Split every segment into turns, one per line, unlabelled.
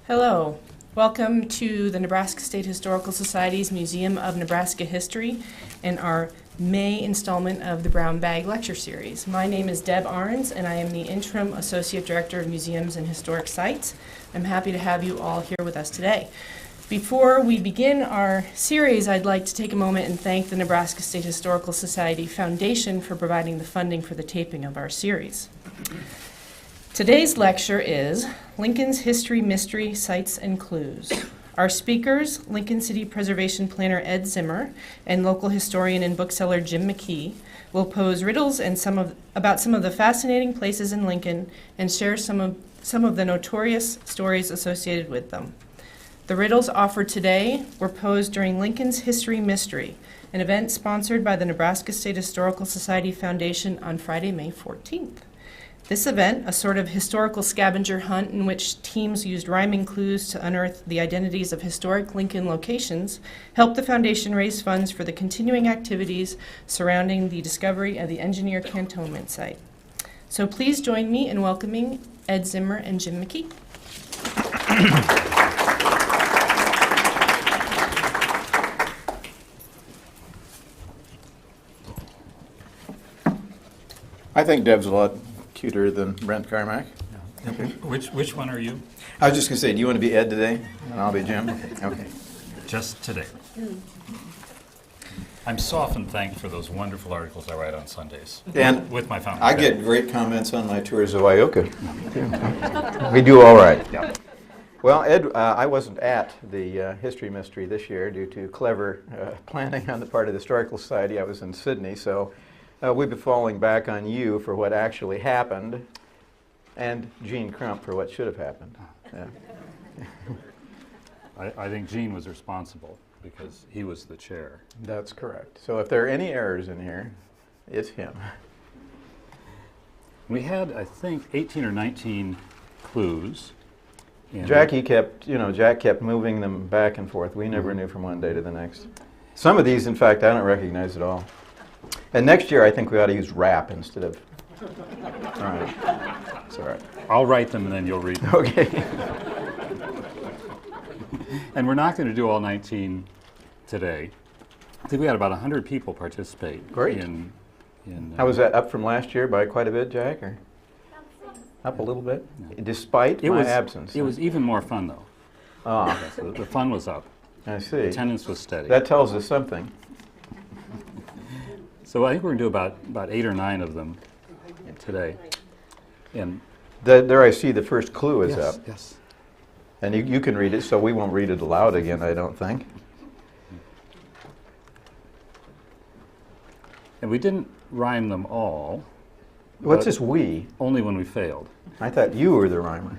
Hello. Welcome to the Nebraska State Historical Society's Museum of Nebraska History and our May installment of the Brown Bag Lecture Series. My name is Deb Arns, and I am the Interim Associate Director of Museums and Historic Sites. I'm happy to have you all here with us today. Before we begin our series, I'd like to take a moment and thank the Nebraska State Historical Society Foundation for providing the funding for the taping of our series. Today's lecture is Lincoln's History, Mystery, Sites, and Clues. Our speakers, Lincoln City Preservation Planner Ed Zimmer and local historian and bookseller Jim McKee, will pose riddles and about some of the fascinating places in Lincoln and share some of the notorious stories associated with them. The riddles offered today were posed during Lincoln's History Mystery, an event sponsored by the Nebraska State Historical Society Foundation on Friday, May 14th. This event, a sort of historical scavenger hunt in which teams used rhyming clues to unearth the identities of historic Lincoln locations, helped the foundation raise funds for the continuing activities surrounding the discovery of the Engineer Cantonment site. So please join me in welcoming Ed Zimmer and Jim McKee.
I think Deb's a lot cuter than Brent Carmack.
Yeah. Which one are you?
I was just going to say, do you want to be Ed today? And I'll be Jim? Okay.
Just today. I'm so often thanked for those wonderful articles I write on Sundays
And
with my foundation.
I get great comments on my tours of Ioka. We do all right. Yeah. Well, Ed, I wasn't at the History Mystery this year due to clever planning on the part of the Historical Society. I was in Sydney, so we'll be falling back on you for what actually happened, and Gene Crump for what should have happened. Yeah.
I think Gene was responsible because he was the chair.
That's correct. So if there are any errors in here, it's him.
We had, I think, 18 or 19 clues.
Jack kept moving them back and forth. We never knew from one day to the next. Some of these, in fact, I don't recognize at all. And next year, I think we ought to use rap instead of. All right. It's all right.
I'll write them and then you'll read them.
Okay.
And we're not going to do all 19 today. I think we had about 100 people participate.
Great. How was that, up from last year by quite a bit, Jack? Or up a little bit? No. Despite my absence.
It was even more fun, though.
Ah.
So the fun was up.
I see.
Attendance was steady.
That tells us something.
So I think we're going to do about 8 or 9 of them today. And
there I see the first clue is
yes,
up.
Yes.
And you can read it, so we won't read it aloud again, I don't think. And
we didn't rhyme them all.
What's this we?
Only when we failed.
I thought you were the rhymer.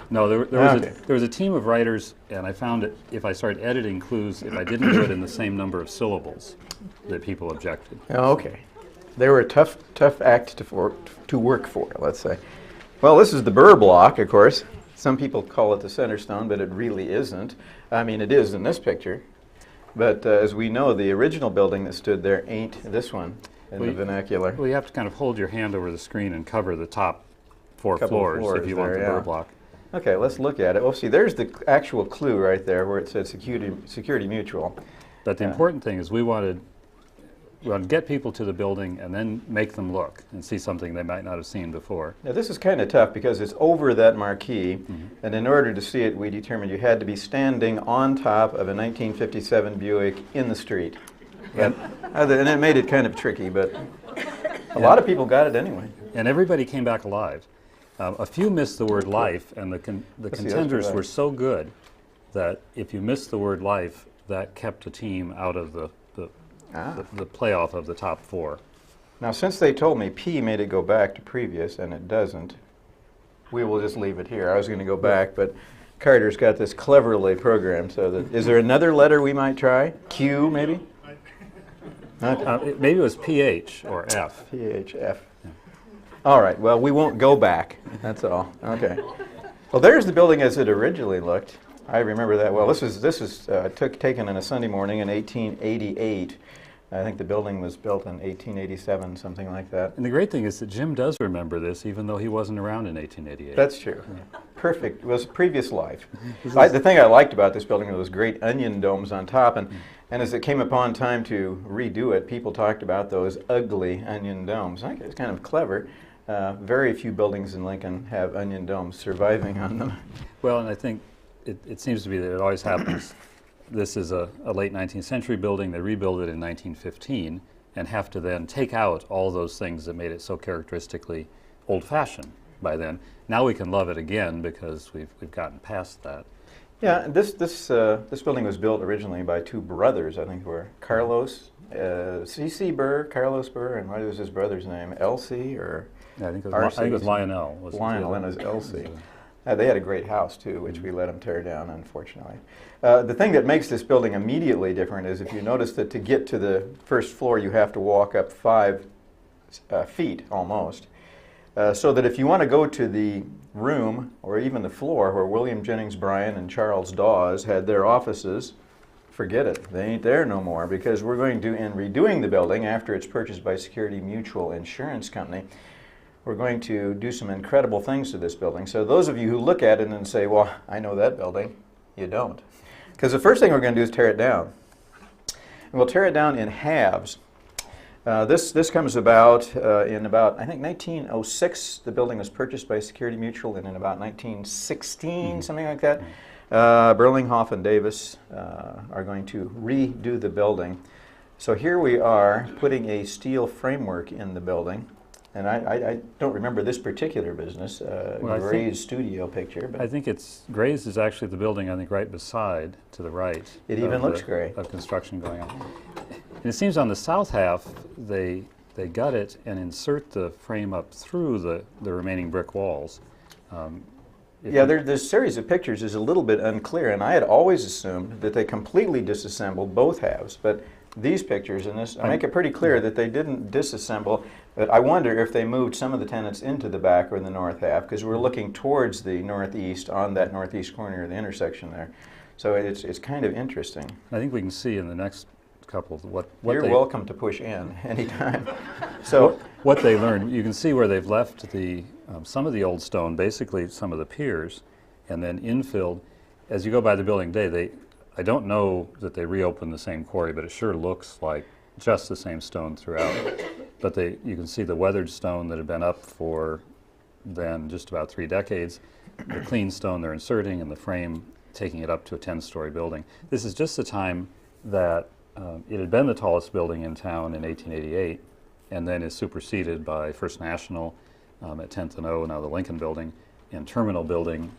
No, there was a team of writers, and I found that if I started editing clues, if I didn't do it in the same number of syllables, that people objected.
Oh, okay. They were a tough act to work for, let's say. Well, this is the Burr block, of course. Some people call it the center stone, but it really isn't. I mean, it is in this picture. But as we know, the original building that stood there ain't this one in the vernacular.
Well, you have to kind of hold your hand over the screen and cover the top four floors if you want the Burr block.
Okay, let's look at it. Well, see, there's the actual clue right there where it said security mutual.
But the important thing is we wanted to get people to the building and then make them look and see something they might not have seen before.
Now, this is kind of tough because it's over that marquee, and in order to see it, we determined you had to be standing on top of a 1957 Buick in the street. And it made it kind of tricky, but a lot of people got it anyway.
And everybody came back alive. A few missed the word life, and the contenders were so good that if you missed the word life, that kept a team out of the playoff of the top 4.
Now, since they told me P made it go back to previous, and it doesn't, we will just leave it here. I was going to go back, but Carter's got this cleverly programmed so that, is there another letter we might try? Q, maybe?
Maybe it was PH or F.
PH, F. Yeah. All right, well, we won't go back. That's all. Okay. Well, there's the building as it originally looked. I remember that well. This is taken on a Sunday morning in 1888. I think the building was built in 1887, something like that.
And the great thing is that Jim does remember this, even though he wasn't around in 1888.
That's true. Yeah. perfect, was previous life. The thing I liked about this building were those great onion domes on top, and as it came upon time to redo it, people talked about those ugly onion domes. I think it's kind of clever. Very few buildings in Lincoln have onion domes surviving on them.
Well, and I think it seems to be that it always happens. This is a late 19th century building. They rebuild it in 1915 and have to then take out all those things that made it so characteristically old-fashioned by then. Now we can love it again because we've gotten past that.
Yeah, this building was built originally by two brothers, I think were Carlos, C.C. Burr, Carlos Burr, and what was his brother's name? Elsie or
Yeah, I think it was Lionel.
Lionel and his Elsie. They had a great house too, which we let them tear down, unfortunately. The thing that makes this building immediately different is if you notice that to get to the first floor you have to walk up 5 feet almost. So that if you want to go to the room or even the floor where William Jennings Bryan and Charles Dawes had their offices, forget it. They ain't there no more, because we're going to, in redoing the building after it's purchased by Security Mutual Insurance Company, we're going to do some incredible things to this building. So those of you who look at it and say, well, I know that building, you don't. Because the first thing we're going to do is tear it down. And we'll tear it down in halves. This comes about in about, I think, 1906. The building was purchased by Security Mutual, and in about 1916, something like that, Burlinghoff and Davis are going to redo the building. So here we are putting a steel framework in the building. And I don't remember this particular business, Gray's studio picture. But
I think Gray's is actually the building, I think, right beside, to the right.
It even looks gray.
Of construction going on. And it seems on the south half, they gut it and insert the frame up through the remaining brick walls.
Yeah, this series of pictures is a little bit unclear, and I had always assumed that they completely disassembled both halves. But these pictures and this make it pretty clear that they didn't disassemble. But I wonder if they moved some of the tenants into the back or the north half, because we're looking towards the northeast on that northeast corner of the intersection there. So it's kind of interesting.
I think we can see in the next couple what
You're welcome to push in anytime. So
what they learned, you can see where they've left the some of the old stone, basically some of the piers, and then infilled. As you go by the building today, I don't know that they reopened the same quarry, but it sure looks like just the same stone throughout. But you can see the weathered stone that had been up for then just about 3 decades, the clean stone they're inserting, and the frame taking it up to a 10-story building. This is just the time that it had been the tallest building in town in 1888, and then is superseded by First National at 10th and O, now the Lincoln Building, and Terminal Building,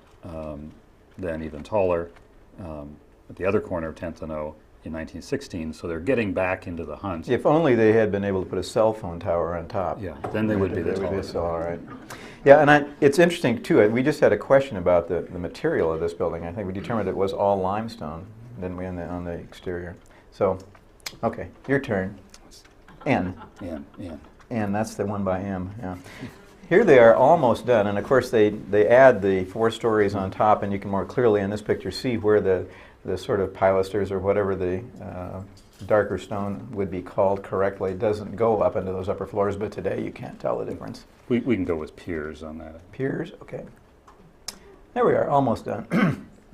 then even taller, at the other corner of 10th and O in 1916. So they're getting back into the hunt.
If only they had been able to put a cell phone tower on top.
Yeah, then they would be the tallest.
All right. Yeah, and it's interesting too. We just had a question about the material of this building. I think we determined it was all limestone, didn't we, on the exterior? So, okay, your turn. N. N. That's the one by M. Yeah. Here they are almost done, and of course they add the 4 stories on top, and you can more clearly in this picture see where the sort of pilasters or whatever the darker stone would be called correctly doesn't go up into those upper floors, but today you can't tell the difference.
We can go with piers on that.
Piers? Okay. There we are, almost done.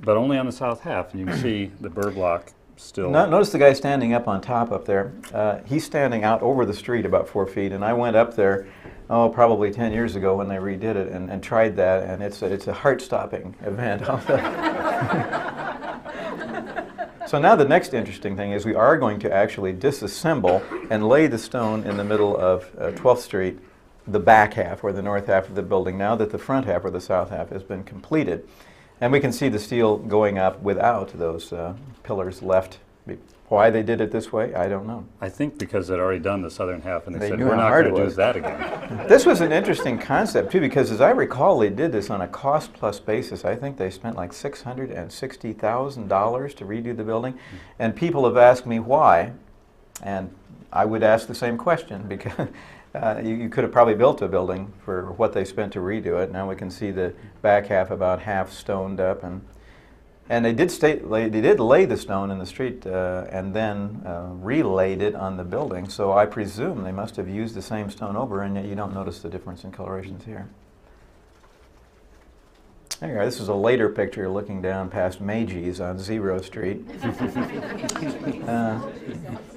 But only on the south half, and you can see the burr block still.
Notice the guy standing up on top up there. He's standing out over the street about 4 feet, and I went up there probably 10 years ago when they redid it and tried that, and it's a heart-stopping event. So now the next interesting thing is we are going to actually disassemble and lay the stone in the middle of 12th Street, the back half or the north half of the building, now that the front half or the south half has been completed. And we can see the steel going up without those pillars left. Why they did it this way, I don't know.
I think because they'd already done the southern half, and they said,
knew
we're
how
not
hard
going to
it
do
was.
that again.
This was an interesting concept, too, because as I recall, they did this on a cost-plus basis. I think they spent like $660,000 to redo the building. And people have asked me why, and I would ask the same question, because you could have probably built a building for what they spent to redo it. Now we can see the back half about half stoned up, and they did lay the stone in the street and then relaid it on the building. So I presume they must have used the same stone over, and yet you don't notice the difference in colorations here. There you are. This is a later picture looking down past Meigie's on Zero Street.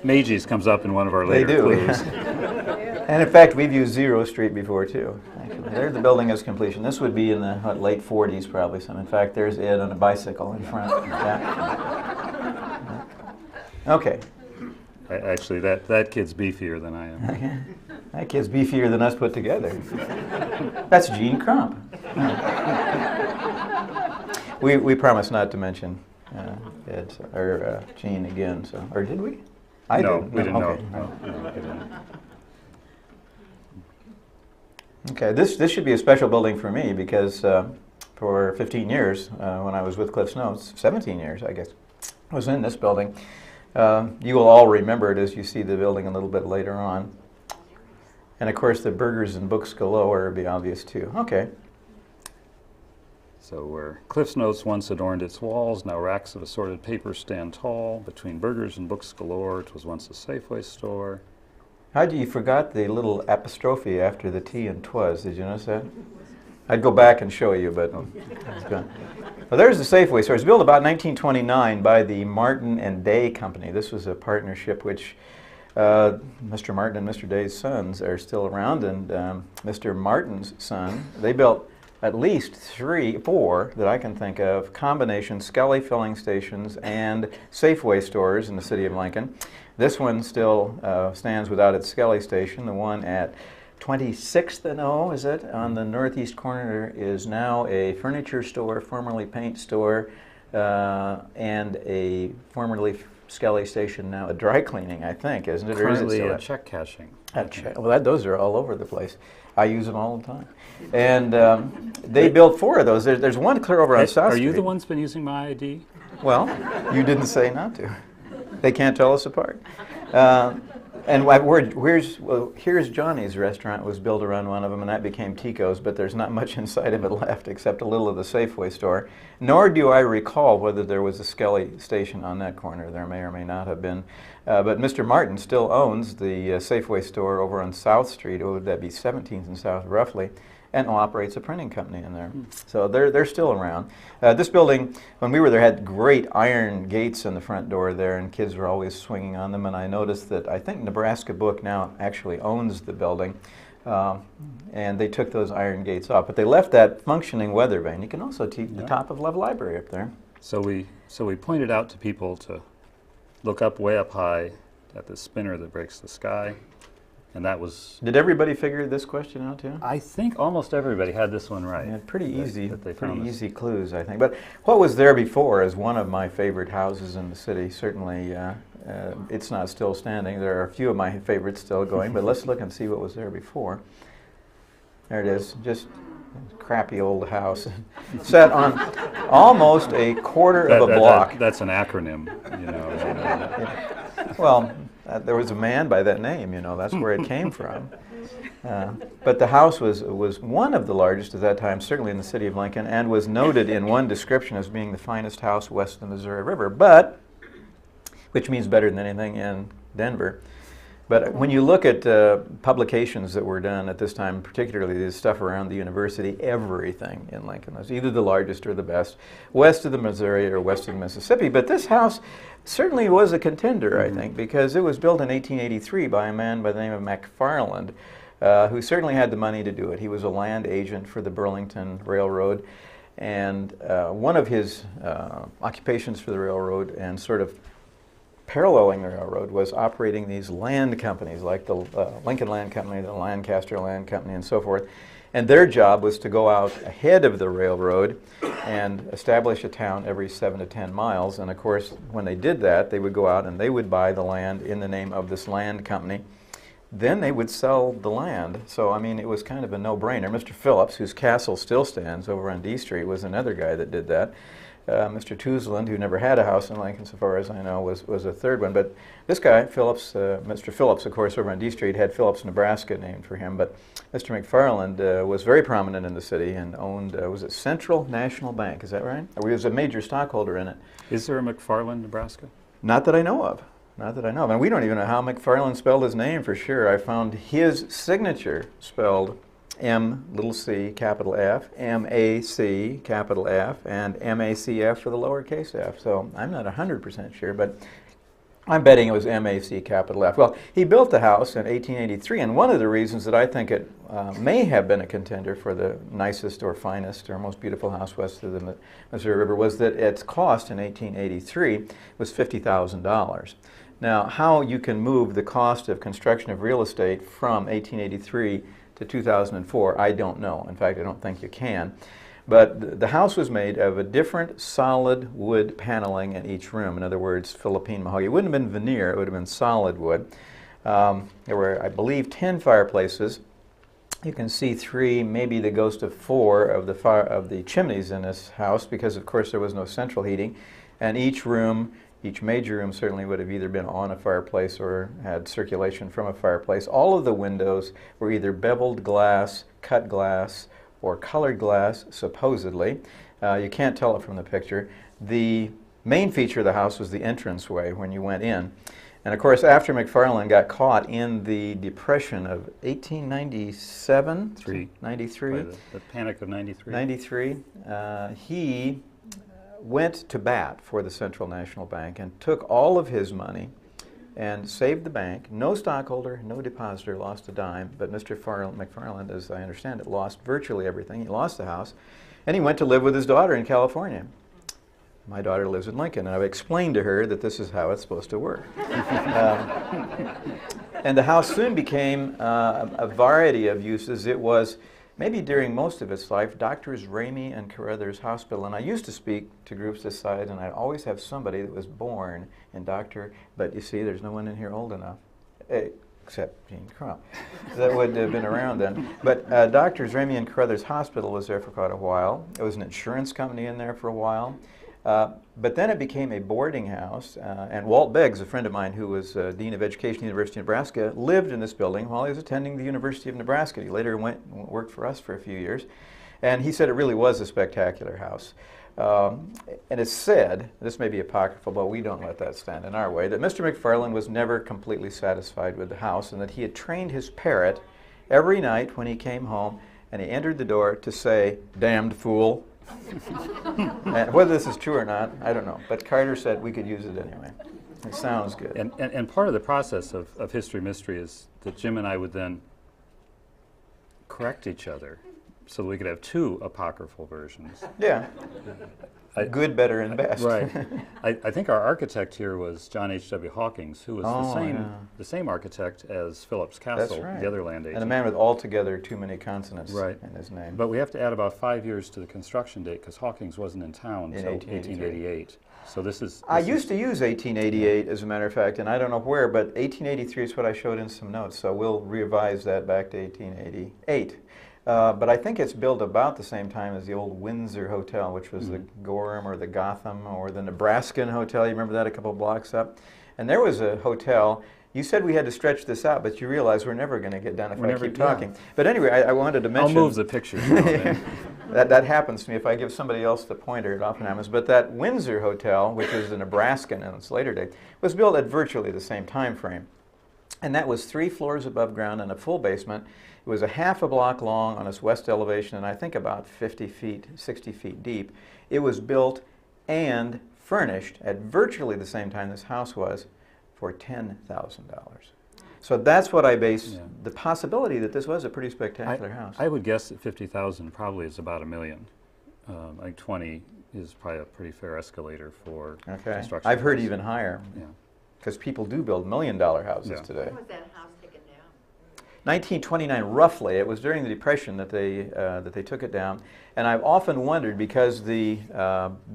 Meigie's comes up in one of our later clues.
And in fact, we've used Zero Street before too. Actually, there the building is completion. This would be in the late 40s probably. Some. In fact, there's Ed on a bicycle in front. Yeah. Okay.
Actually, that kid's beefier than I am.
Okay. That kid's beefier than us put together. That's Gene Crump. We promised not to mention Ed or Gene again. So, or did we? I didn't.
We didn't
okay.
know. No, we didn't.
Okay, this should be a special building for me because for 15 years, when I was with Cliff's Notes, 17 years, I guess, I was in this building. You will all remember it as you see the building a little bit later on. And of course, the burgers and books galore will be obvious too. Okay.
So where Cliff's Notes once adorned its walls, now racks of assorted papers stand tall. Between burgers and books galore, it was once a Safeway store.
You forgot the little apostrophe after the T and twas. Did you notice that? I'd go back and show you, but it's gone. Well, there's the Safeway store. It was built about 1929 by the Martin and Day Company. This was a partnership which Mr. Martin and Mr. Day's sons are still around, and Mr. Martin's son, they built at least 4 that I can think of, combination Skelly filling stations and Safeway stores in the city of Lincoln. This one still stands without its Skelly station. The one at 26th and O, is it? On the northeast corner is now a furniture store, formerly paint store, and a formerly Skelly station, now a dry cleaning, I think, isn't it?
Currently a check cashing.
Well, those are all over the place. I use them all the time. And they built 4 of those. There's one clear over on South Street.
Are you the one that's been using my ID?
Well, you didn't say not to. They can't tell us apart. And here's Johnny's restaurant was built around one of them, and that became Tico's, but there's not much inside of it left except a little of the Safeway store. Nor do I recall whether there was a Skelly station on that corner. There may or may not have been. But Mr. Martin still owns the Safeway store over on South Street. Would that be 17th and South, roughly? And operates a printing company in there. So they're still around. This building, when we were there, had great iron gates in the front door there, and kids were always swinging on them. And I noticed that I think Nebraska Book now actually owns the building, and they took those iron gates off. But they left that functioning weather vane. You can also see the top of Love Library up there.
So we pointed out to people to look up way up high at the spinner that breaks the sky. And that was... Did
everybody figure this question out too?
I think almost everybody had this one right.
Yeah, pretty easy clues, I think. But what was there before is one of my favorite houses in the city. Certainly, it's not still standing. There are a few of my favorites still going, but let's look and see what was there before. There it is, just a crappy old house. Set on almost a quarter of a block.
That's an acronym, you know.
Well, there was a man by that name, you know, that's where it came from. But the house was one of the largest at that time, certainly in the city of Lincoln, and was noted in one description as being the finest house west of the Missouri River, which means better than anything in Denver. But when you look at publications that were done at this time, particularly the stuff around the university, everything in Lincoln was either the largest or the best, west of the Missouri or west of the Mississippi. But this house certainly was a contender, I think, because it was built in 1883 by a man by the name of McFarland, who certainly had the money to do it. He was a land agent for the Burlington Railroad, and one of his occupations for the railroad and sort of paralleling the railroad was operating these land companies like the Lincoln Land Company, the Lancaster Land Company, and so forth. And their job was to go out ahead of the railroad and establish a town every 7 to 10 miles. And of course, when they did that, they would go out and they would buy the land in the name of this land company. Then they would sell the land. So, I mean, it was kind of a no-brainer. Mr. Phillips, whose castle still stands over on D Street, was another guy that did that. Mr. Toosland, who never had a house in Lincoln, so far as I know, was a third one. But this guy, Phillips, Mr. Phillips, of course, over on D Street, had Phillips, Nebraska named for him. But Mr. McFarland was very prominent in the city and owned, was it Central National Bank, is that right? Or he was a major stockholder in it.
Is there a McFarland, Nebraska?
Not that I know of. Not that I know of. And we don't even know how McFarland spelled his name for sure. I found his signature spelled M little c capital F, M-A-C capital F, and M-A-C-F for the lowercase f. So I'm not 100% sure, but I'm betting it was M-A-C capital F. Well, he built the house in 1883, and one of the reasons that I think it may have been a contender for the nicest or finest or most beautiful house west of the Missouri River was that its cost in 1883 was $50,000. Now, how you can move the cost of construction of real estate from 1883 to 2004, I don't know. In fact, I don't think you can. But the house was made of a different solid wood paneling in each room. In other words, Philippine mahogany. It wouldn't have been veneer, it would have been solid wood. There were, I believe, 10 fireplaces. You can see 3, maybe the ghost of 4 of the chimneys in this house because, of course, there was no central heating. And each room, each major room certainly would have either been on a fireplace or had circulation from a fireplace. All of the windows were either beveled glass, cut glass, or colored glass, supposedly. You can't tell it from the picture. The main feature of the house was the entranceway when you went in. And of course, after McFarland got caught in the Depression of 1897, 93,
the Panic of 93.
93, he went to bat for the Central National Bank and took all of his money and saved the bank. No stockholder, no depositor lost a dime, but Mr. McFarland, as I understand it, lost virtually everything. He lost the house, and he went to live with his daughter in California. My daughter lives in Lincoln, and I've explained to her that this is how it's supposed to work. And the house soon became a variety of uses. It was, maybe during most of its life, Doctors Ramey and Carruthers Hospital. And I used to speak to groups this size, and I'd always have somebody that was born in but you see, there's no one in here old enough, except Gene Crump, that would have been around then. But Doctors Ramey and Carruthers Hospital was there for quite a while. There was an insurance company in there for a while. But then it became a boarding house, and Walt Beggs, a friend of mine who was Dean of Education at the University of Nebraska, lived in this building while he was attending the University of Nebraska. He later went and worked for us for a few years, and he said it really was a spectacular house. And it's said, this may be apocryphal, but we don't let that stand in our way, that Mr. McFarland was never completely satisfied with the house, and that he had trained his parrot every night when he came home, and he entered the door to say, "Damned fool." And whether this is true or not, I don't know. But Carter said we could use it anyway. It sounds good.
And part of the process of History Mystery is that Jim and I would then correct each other so that we could have 2 apocryphal versions.
Yeah. Good, better, and best.
Right. I think our architect here was John H.W. Hawkins, who was the same architect as Phillips Castle,
right.
the other land agent.
And a man with altogether too many consonants
in
his name.
But we have to add about 5 years to the construction date because Hawkins wasn't in town until 1888. So this is...
I used to use 1888, as a matter of fact, and I don't know where, but 1883 is what I showed in some notes, so we'll revise that back to 1888. But I think it's built about the same time as the old Windsor Hotel, which was the Gorham or the Gotham or the Nebraskan Hotel. You remember that a couple blocks up? And there was a hotel. You said we had to stretch this out, but you realize we're never going to get done if I keep talking. Yeah. But anyway, I wanted to mention...
I'll move the pictures now.
that happens to me if I give somebody else the pointer. It often happens. But that Windsor Hotel, which is the Nebraskan in its later day, was built at virtually the same time frame. And that was 3 floors above ground and a full basement. It was a half a block long on its west elevation and I think about 50 feet, 60 feet deep. It was built and furnished at virtually the same time this house was for $10,000. So that's what I base the possibility that this was a pretty spectacular house.
I would guess that 50,000 probably is about $1 million. I think 20 is probably a pretty fair escalator for construction.
I've heard even higher. Yeah. Because people do build $1 million houses today.
When was that house taken down?
1929, roughly. It was during the Depression that they took it down. And I've often wondered, because the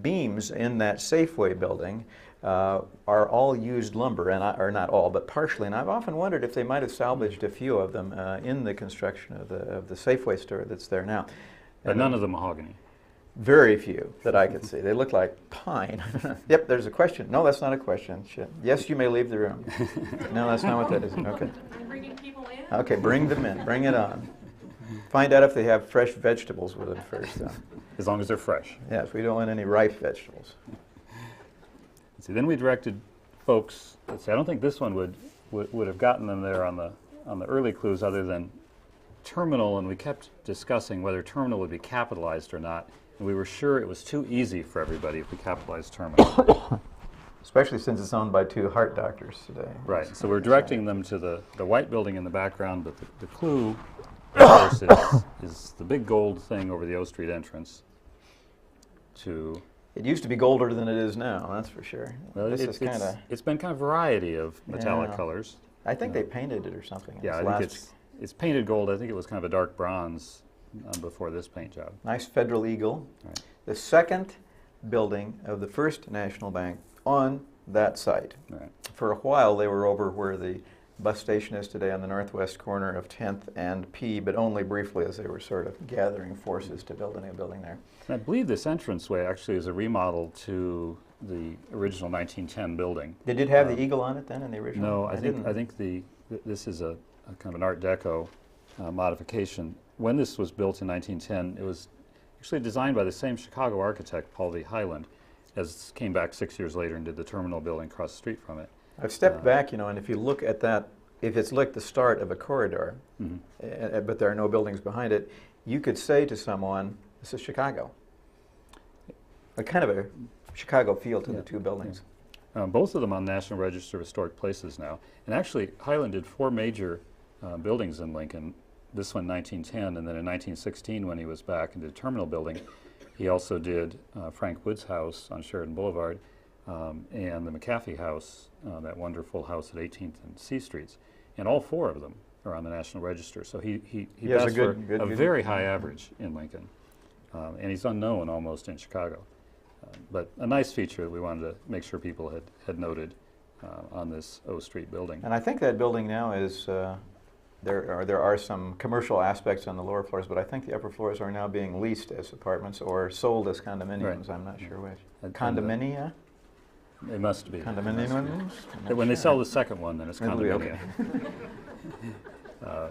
beams in that Safeway building are all used lumber, or not all, but partially. And I've often wondered if they might have salvaged a few of them in the construction of the Safeway store that's there now.
But none of the mahogany.
Very few that I could see. They look like pine. Yep, there's a question. No, that's not a question. Shit. Yes, you may leave the room. No, that's not what that is. Okay.
I'm bringing people in.
Okay, bring them in. Bring it on. Find out if they have fresh vegetables with them first, though.
As long as they're fresh.
Yes, we don't want any ripe vegetables.
See, then we directed folks. Let's see, I don't think this one would have gotten them there on the early clues, other than terminal, and we kept discussing whether terminal would be capitalized or not. And we were sure it was too easy for everybody if we capitalized terminal.
Especially since it's owned by two heart doctors today.
Right. So we're directing them to the white building in the background, but the clue, of course, is the big gold thing over the O Street entrance.
It used to be golder than it is now, that's for sure.
Well, it's been kind of a variety of metallic colors.
I think they painted it or something.
Yeah, I think it's painted gold. I think it was kind of a dark bronze before this paint job.
Nice federal eagle.
Right.
The second building of the First National Bank on that site.
Right.
For a while they were over where the bus station is today on the northwest corner of 10th and P, but only briefly as they were sort of gathering forces to build a new building there.
And I believe this entranceway actually is a remodel to the original 1910 building.
They did have the eagle on it then in the original?
No, I think this is a kind of an Art Deco modification. When this was built in 1910, it was actually designed by the same Chicago architect, Paul V. Highland, as came back 6 years later and did the terminal building across the street from it.
I've stepped back, and if you look at that, if it's like the start of a corridor, but there are no buildings behind it, you could say to someone, this is Chicago. A kind of a Chicago feel to the two buildings.
Yeah. Both of them on National Register of Historic Places now. And actually, Highland did 4 major buildings in Lincoln. This one, 1910, and then in 1916, when he was back and did terminal building, he also did Frank Wood's house on Sheridan Boulevard, and the McAfee house, that wonderful house at 18th and C Streets. And all 4 of them are on the National Register. So he passed for a very high average in Lincoln. And he's unknown almost in Chicago. But a nice feature that we wanted to make sure people had noted on this O Street building.
And I think that building now is, there are some commercial aspects on the lower floors, but I think the upper floors are now being leased as apartments or sold as condominiums. Right. I'm not sure which. Condominia?
It must be.
Condominiums?
When they sell the second one, then it's condominium. Okay.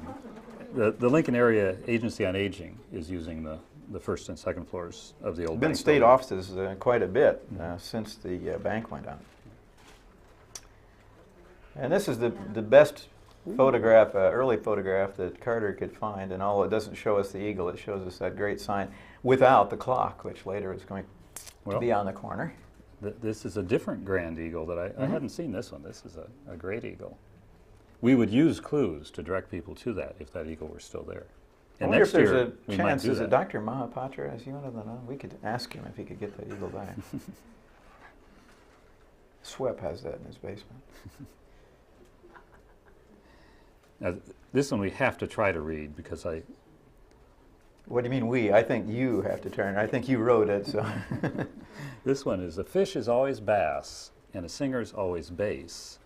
The Lincoln Area Agency on Aging is using the first and second floors of the old bank.
Been state offices quite a bit since the bank went on. And this is the best photograph, early photograph that Carter could find, and although it doesn't show us the eagle, it shows us that great sign without the clock, which later is going to be on the corner.
This is a different grand eagle that I hadn't seen this one. This is a great eagle. We would use clues to direct people to that if that eagle were still there. And
I wonder if there's a
we might
chance,
do
is
that.
it Dr. Mahapatra? Is he one of them? We could ask him if he could get that eagle back. Swep has that in his basement.
Now, this one we have to try to read because
What do you mean we? I think you have to turn. I think you wrote it, so.
This one is, a fish is always bass, and a singer's always bass,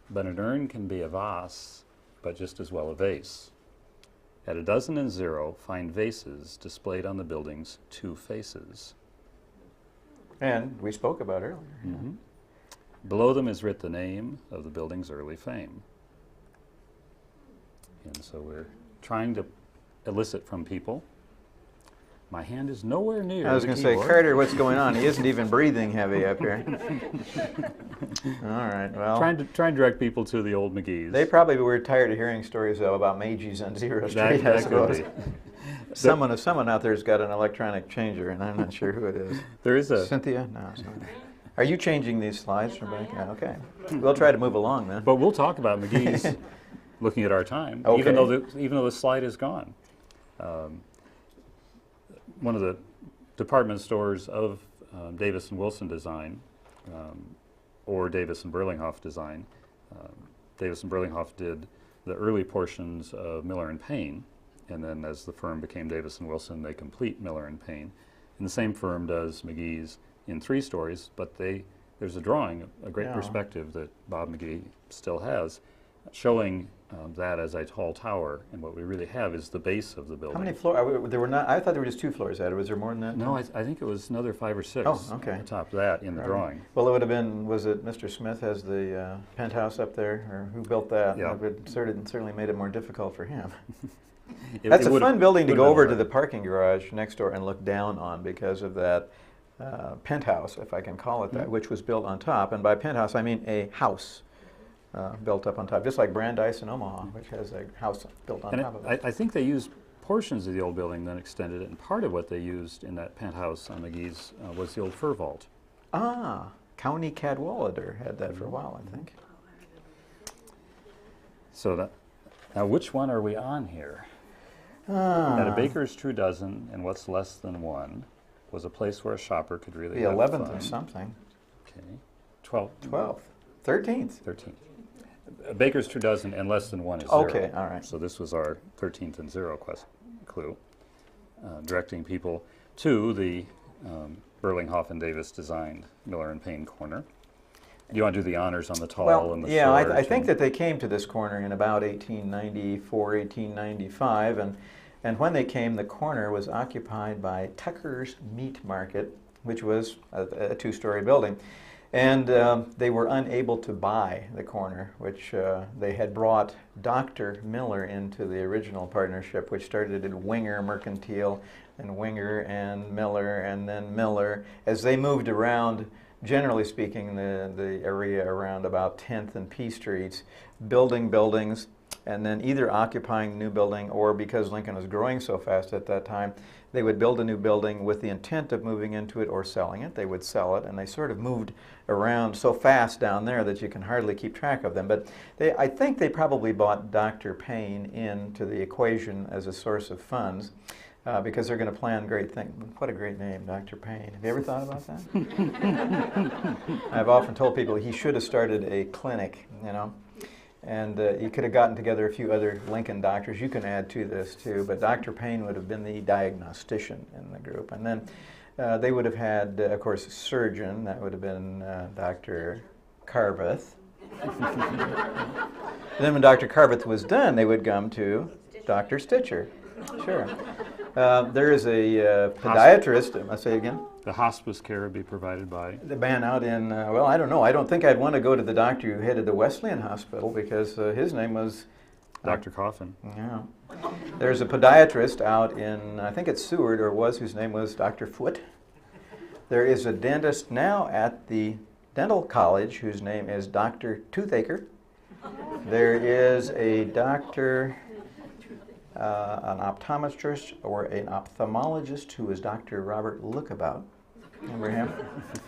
but an urn can be a vase, but just as well a vase. At 12 find vases displayed on the building's 2 faces.
And we spoke about earlier.
Mm-hmm. Below them is writ the name of the building's early fame. And so we're trying to elicit from people. My hand is nowhere near.
I was going to say, Carter, what's going on? He isn't even breathing heavy up here. All right, well.
Trying to direct people to the old McKees.
They probably were tired of hearing stories, though, about Mages on Zero Street, I suppose. Someone out there's got an electronic changer, and I'm not sure who it is.
There is a...
Cynthia? No, it's not. Are you changing these slides from back? Yeah, okay. We'll try to move along, then.
But we'll talk about McKees looking at our time,
okay.
even though the slide is gone. One of the department stores of Davis and Wilson design, or Davis and Burlinghoff design. Davis and Burlinghoff did the early portions of Miller and Payne, and then as the firm became Davis and Wilson, they complete Miller and Payne. And the same firm does McGee's in 3 stories, but there's a drawing, a great perspective that Bob McKee still has, showing that as a tall tower, and what we really have is the base of the building.
How many floors? There were not. I thought there were just 2 floors at it. Was there more than that?
No, I think it was another 5 or 6
on
top of that in the drawing.
Well, it would have been, was it Mr. Smith has the penthouse up there, or who built that?
Yeah.
It certainly made it more difficult for him.
That's
a fun building to go over to the parking garage next door and look down on because of that penthouse, if I can call it that, which was built on top. And by penthouse, I mean a house. built up on top, just like Brandeis in Omaha, which has a house built on top of it.
I think they used portions of the old building, then extended it, and part of what they used in that penthouse on McKee's was the old fur vault.
Ah, County Cadwallader had that for a while, I think.
So that, now which one are we on here? At a baker's true dozen, and what's less than one, was a place where a shopper could really
The
have
11th
fun.
or something.
Okay. 12th.
12th. 13th.
13th. A baker's true dozen and less than one is
Okay,
0.
all right.
So this was our 13th and 0 clue, directing people to the Burlinghoff Davis designed Miller and Payne corner. You want to do the honors on the tall and the
yeah,
short?
I think that they came to this corner in about 1894, 1895, and when they came, the corner was occupied by Tucker's Meat Market, which was a two-story building. And they were unable to buy the corner, which they had brought Dr. Miller into the original partnership, which started at Winger Mercantile, and Winger and Miller, and then Miller. As they moved around, generally speaking, the area around about 10th and P Streets, building buildings, and then either occupying the new building, or because Lincoln was growing so fast at that time, they would build a new building with the intent of moving into it or selling it. They would sell it, and they sort of moved around so fast down there that you can hardly keep track of them. But I think they probably bought Dr. Payne into the equation as a source of funds because they're going to plan great things. What a great name, Dr. Payne. Have you ever thought about that? I've often told people he should have started a clinic, you know. And you could have gotten together a few other Lincoln doctors. You can add to this too, but Dr. Payne would have been the diagnostician in the group. And then they would have had, of course, a surgeon. That would have been Dr. Carveth. Then when Dr. Carveth was done, they would come to Dr. Stitcher. Sure. There is a podiatrist. I'll say it again.
The hospice care would be provided by?
The man out in, well, I don't know. I don't think I'd want to go to the doctor who headed the Wesleyan Hospital because his name was...
Dr. Coffin.
Yeah. There's a podiatrist out in, I think it's Seward, or was, whose name was Dr. Foote. There is a dentist now at the dental college whose name is Dr. Toothacher. There is a doctor... an optometrist or an ophthalmologist who is Dr. Robert Lookabout. Remember him?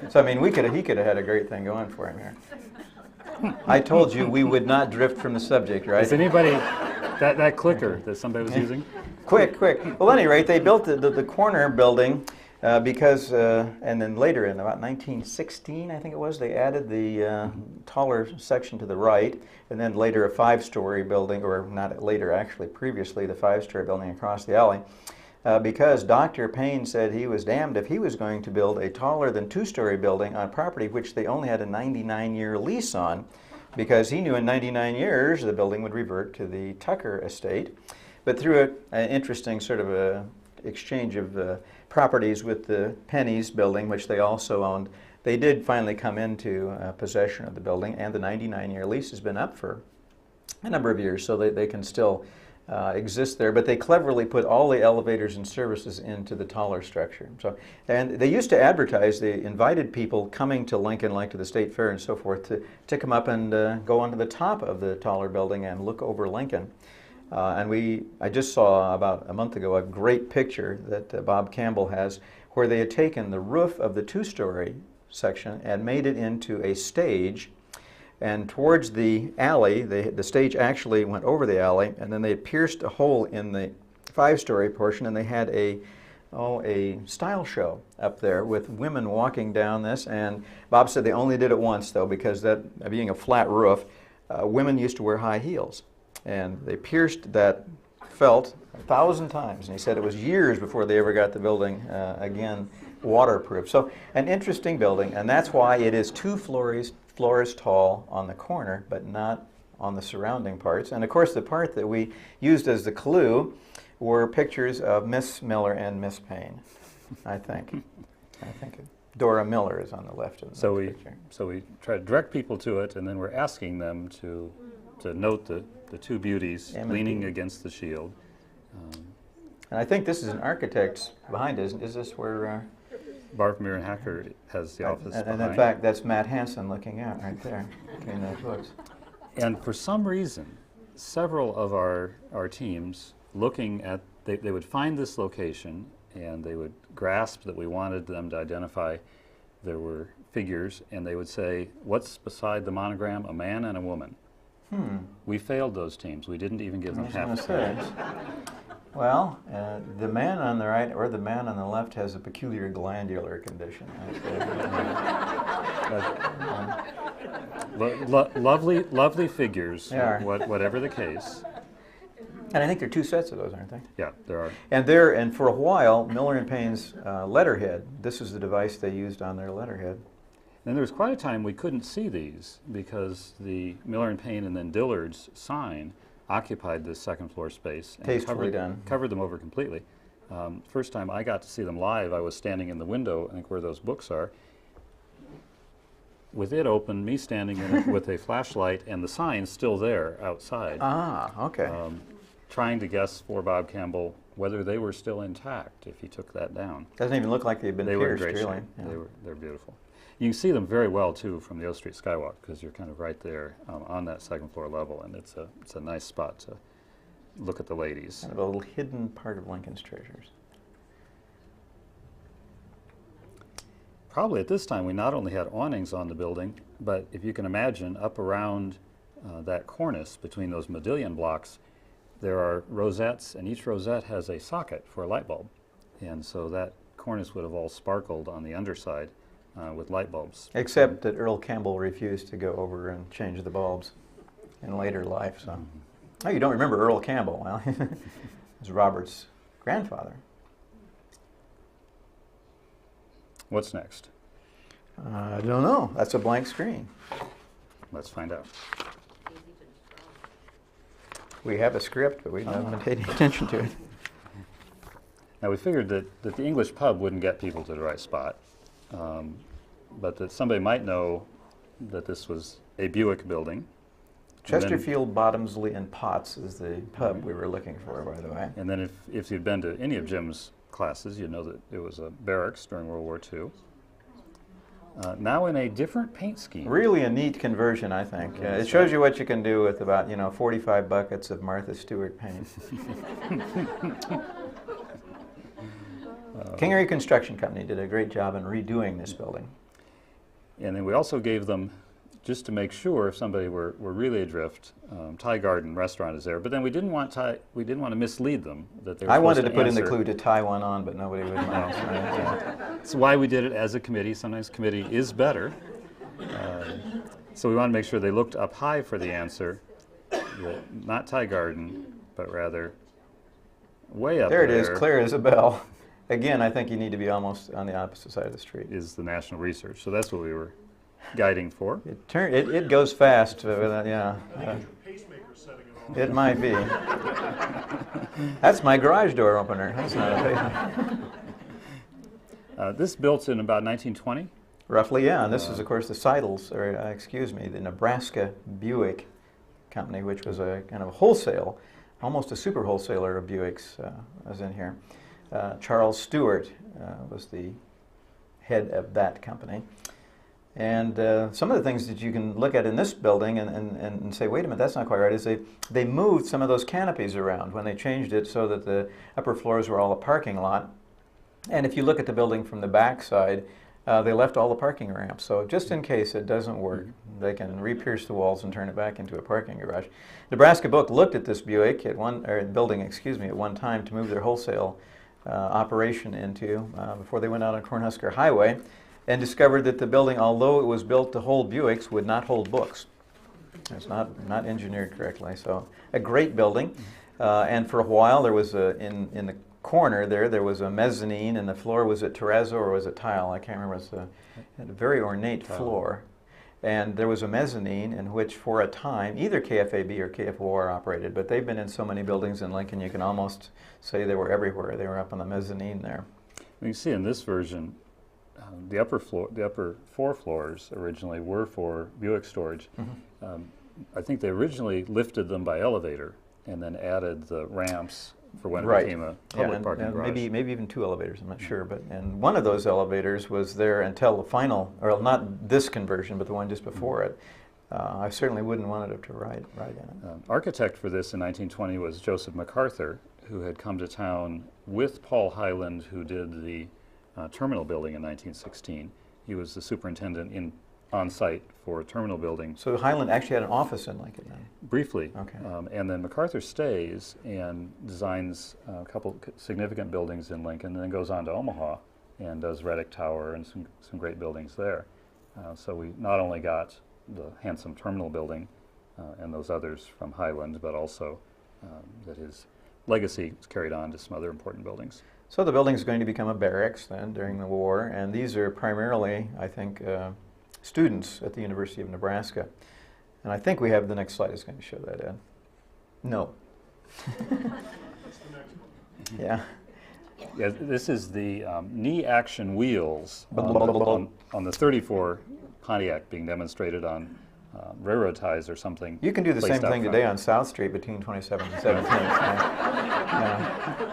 So, I mean, he could have had a great thing going for him here. I told you we would not drift from the subject, right?
Is anybody, that clicker that somebody was using?
Quick. Well, at any rate, they built the corner building because, and then later in about 1916, I think it was, they added the taller section to the right, and then later a 5-story building, or not later, actually, previously the 5-story building across the alley, because Dr. Payne said he was damned if he was going to build a taller than 2-story building on property which they only had a 99-year lease on, because he knew in 99 years the building would revert to the Tucker estate. But through an interesting sort of a exchange of properties with the Penny's building, which they also owned, they did finally come into possession of the building, and the 99-year lease has been up for a number of years, so they can still exist there. But they cleverly put all the elevators and services into the taller structure. So, and they used to advertise, they invited people coming to Lincoln, like to the State Fair and so forth, to come up and go onto the top of the taller building and look over Lincoln. I just saw about a month ago a great picture that Bob Campbell has where they had taken the roof of the 2-story section and made it into a stage, and towards the alley, the stage actually went over the alley, and then they pierced a hole in the 5-story portion, and they had a style show up there with women walking down this. And Bob said they only did it once, though, because that being a flat roof, women used to wear high heels. And they pierced that felt 1,000 times. And he said it was years before they ever got the building again waterproof. So an interesting building, and that's why it is 2 floors tall on the corner, but not on the surrounding parts. And of course, the part that we used as the clue were pictures of Miss Miller and Miss Payne, I think. Dora Miller is on the left of the picture.
So we try to direct people to it, and then we're asking them to note the 2 beauties leaning against the shield.
And I think this is an architect's behind it. Is this where...
Barb Mir and Hacker has the office
and
behind.
in fact, that's Matt Hansen looking out right there between those books.
And for some reason, several of our teams looking at, they would find this location and they would grasp that we wanted them to identify there were figures, and they would say, what's beside the monogram? A man and a woman. We failed those teams. We didn't even give them half credit.
Well, the man on the right or the man on the left has a peculiar glandular condition.
Lovely figures, whatever the case.
And I think there are two sets of those, aren't they?
Yeah, there are.
And for a while, Miller and Payne's letterhead, this is the device they used on their letterhead.
And there was quite a time we couldn't see these because the Miller and Payne and then Dillard's sign occupied this second floor space and covered them over completely. First time I got to see them live, I was standing in the window, I think where those books are, with it open, me standing in it with a flashlight and the sign still there outside.
Ah, okay.
Trying to guess for Bob Campbell whether they were still intact if he took that down.
Doesn't even look like they've been pierced, really.
Yeah. They're beautiful. You can see them very well too from the O Street Skywalk because you're kind of right there on that second floor level, and it's a nice spot to look at the ladies.
Kind of a little hidden part of Lincoln's treasures.
Probably at this time we not only had awnings on the building, but if you can imagine up around that cornice between those modillion blocks, there are rosettes, and each rosette has a socket for a light bulb, and so that cornice would have all sparkled on the underside. With light bulbs.
Except that Earl Campbell refused to go over and change the bulbs in later life. So, oh, you don't remember Earl Campbell? Well, he was Robert's grandfather.
What's next?
I don't know. That's a blank screen.
Let's find out.
We have a script, but we haven't been paying attention to it.
Now we figured that the English pub wouldn't get people to the right spot. But that somebody might know that this was a Buick building.
Chesterfield, Bottomsley, and Potts is the pub we were looking for, by the way.
And then if you'd been to any of Jim's classes, you'd know that it was a barracks during World War II. Now in a different paint scheme.
Really a neat conversion, I think. It shows you what you can do with about 45 buckets of Martha Stewart paint. Kingery Construction Company did a great job in redoing this building.
And then we also gave them, just to make sure if somebody were really adrift, Thai Garden restaurant is there. But then we didn't want to mislead them that they were
I wanted
to
put in the clue to tie one on, but nobody would mind.
That's why we did it as a committee. Sometimes committee is better. So we wanted to make sure they looked up high for the answer, not Thai Garden, but rather way up there.
There it is, clear as a bell. Again, I think you need to be almost on the opposite side of the street.
Is the National Research. So that's what we were guiding for.
It goes fast, yeah. It might be. That's my garage door opener. That's not a pacemaker.
This built in about 1920.
Roughly, yeah. And this is, of course, the Seidels, or the Nebraska Buick Company, which was a kind of wholesale, almost a super wholesaler of Buicks, was in here. Charles Stewart was the head of that company. And some of the things that you can look at in this building and say, wait a minute, that's not quite right, is they moved some of those canopies around when they changed it so that the upper floors were all a parking lot. And if you look at the building from the back side, they left all the parking ramps. So just in case it doesn't work, they can re-pierce the walls and turn it back into a parking garage. Nebraska Book looked at this Buick at one time to move their wholesale operation into before they went out on Cornhusker Highway, and discovered that the building, although it was built to hold Buicks, would not hold books. It's not engineered correctly. So a great building, and for a while there was in the corner there was a mezzanine, and the floor was it terrazzo or was it tile? I can't remember. It was a very ornate floor. And there was a mezzanine in which, for a time, either KFAB or KFOR operated, but they've been in so many buildings in Lincoln, you can almost say they were everywhere. They were up on the mezzanine there.
You can see in this version, the upper 4 floors originally were for Buick storage. Mm-hmm. I think they originally lifted them by elevator and then added the ramps for when it became a public parking garage.
Maybe even 2 elevators, I'm not sure. And one of those elevators was there until the final, or not this conversion, but the one just before it. I certainly wouldn't want it to ride in it.
Architect for this in 1920 was Joseph MacArthur, who had come to town with Paul Highland, who did the terminal building in 1916. He was the superintendent on site for a terminal building.
So Highland actually had an office in Lincoln then?
Briefly.
Okay.
And then MacArthur stays and designs a couple significant buildings in Lincoln, and then goes on to Omaha and does Reddick Tower and some great buildings there. So we not only got the handsome terminal building and those others from Highland, but also that his legacy is carried on to some other important buildings.
So the building is going to become a barracks then during the war, and these are primarily, I think, students at the University of Nebraska. And I think we have the next slide is going to show that, Ed. No. Yeah.
Yeah, this is the knee action wheels on the 34 Pontiac being demonstrated on railroad ties or something.
You can do the same thing today on South Street between 27th and 17th. Yeah.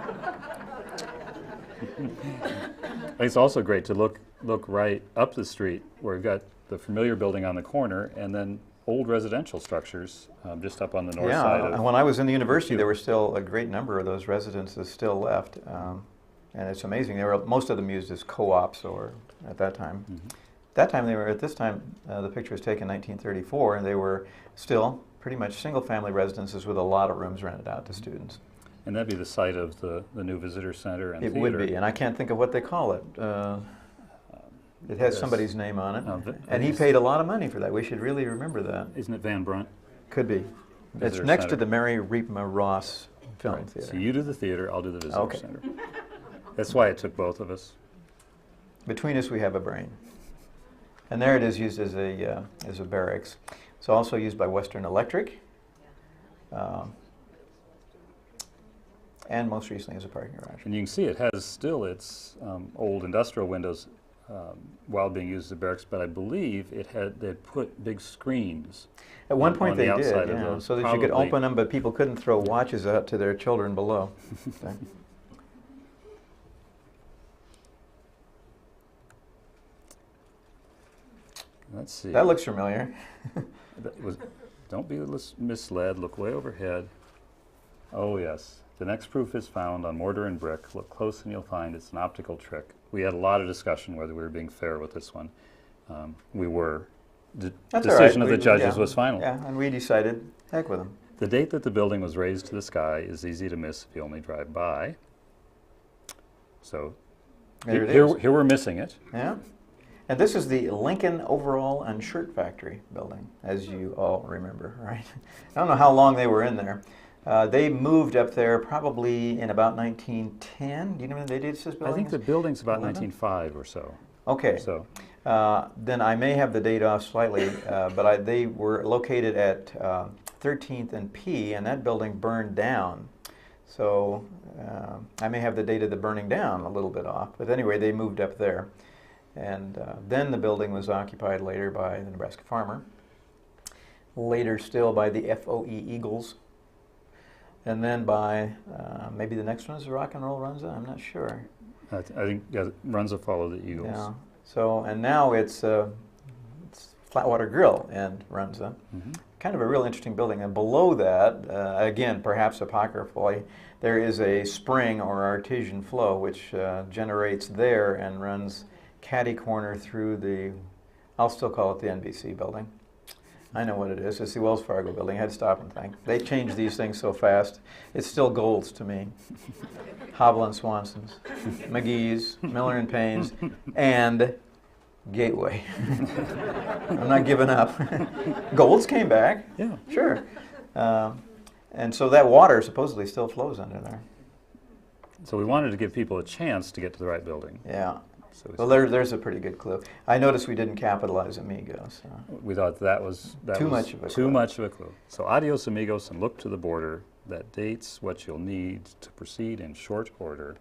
It's also great to look right up the street where we've got the familiar building on the corner and then old residential structures just up on the north side.
Yeah, when I was in the university, there were still a great number of those residences still left. And it's amazing. They were most of them used as co-ops or at that time. Mm-hmm. That time at this time, the picture was taken in 1934, and they were still pretty much single-family residences with a lot of rooms rented out to students.
And that'd be the site of the new visitor center and theater.
It would be, and I can't think of what they call it. It has somebody's name on it, and he paid a lot of money for that. We should really remember that.
Isn't it Van Brunt?
Could be. It's next to the Mary Reepma Ross Film Theater.
So you do the theater, I'll do the visitor center. That's why it took both of us.
Between us, we have a brain. And there it is, used as a barracks. It's also used by Western Electric, and most recently as a parking garage.
And you can see it has still its old industrial windows while being used as a barracks, but I believe they'd put big screens.
At one point they did,
yeah,
so that you could open them, but people couldn't throw watches out to their children below.
Let's see.
That looks familiar.
Don't be misled. Look way overhead. Oh, yes. The next proof is found on mortar and brick. Look close and you'll find it's an optical trick. We had a lot of discussion whether we were being fair with this one. We were. The decision of the judges was final.
Yeah, and we decided, heck with them.
The date that the building was raised to the sky is easy to miss if you only drive by. So here we're missing it.
Yeah. And this is the Lincoln Overall and Shirt Factory building, as you all remember, right? I don't know how long they were in there. They moved up there probably in about 1910. Do you know when they did this building?
I think the building's about 1905 or so.
Okay.
So
then I may have the date off slightly, but they were located at 13th and P, and that building burned down. So I may have the date of the burning down a little bit off. But anyway, they moved up there. And then the building was occupied later by the Nebraska Farmer, later still by the FOE Eagles, and then by maybe the next one is the Rock and Roll Runza. I'm not sure.
I think Runza followed the Eagles.
Yeah. So and now it's Flatwater Grill and Runza. Mm-hmm. Kind of a real interesting building. And below that, again, perhaps apocryphally, there is a spring or artesian flow which generates there and runs catty corner through the, I'll still call it the NBC building. I know what it is. It's the Wells Fargo building. I had to stop and think. They change these things so fast. It's still Gold's to me. Hobble and Swanson's, McGee's, Miller and Payne's, and Gateway. I'm not giving up. Gold's came back.
Yeah.
Sure. And so that water supposedly still flows under there.
So we wanted to give people a chance to get to the right building.
Yeah. So well, there's a pretty good clue. I noticed we didn't capitalize amigos. So.
We thought that was
too much of a clue.
So adios amigos and look to the border. That dates what you'll need to proceed in short order.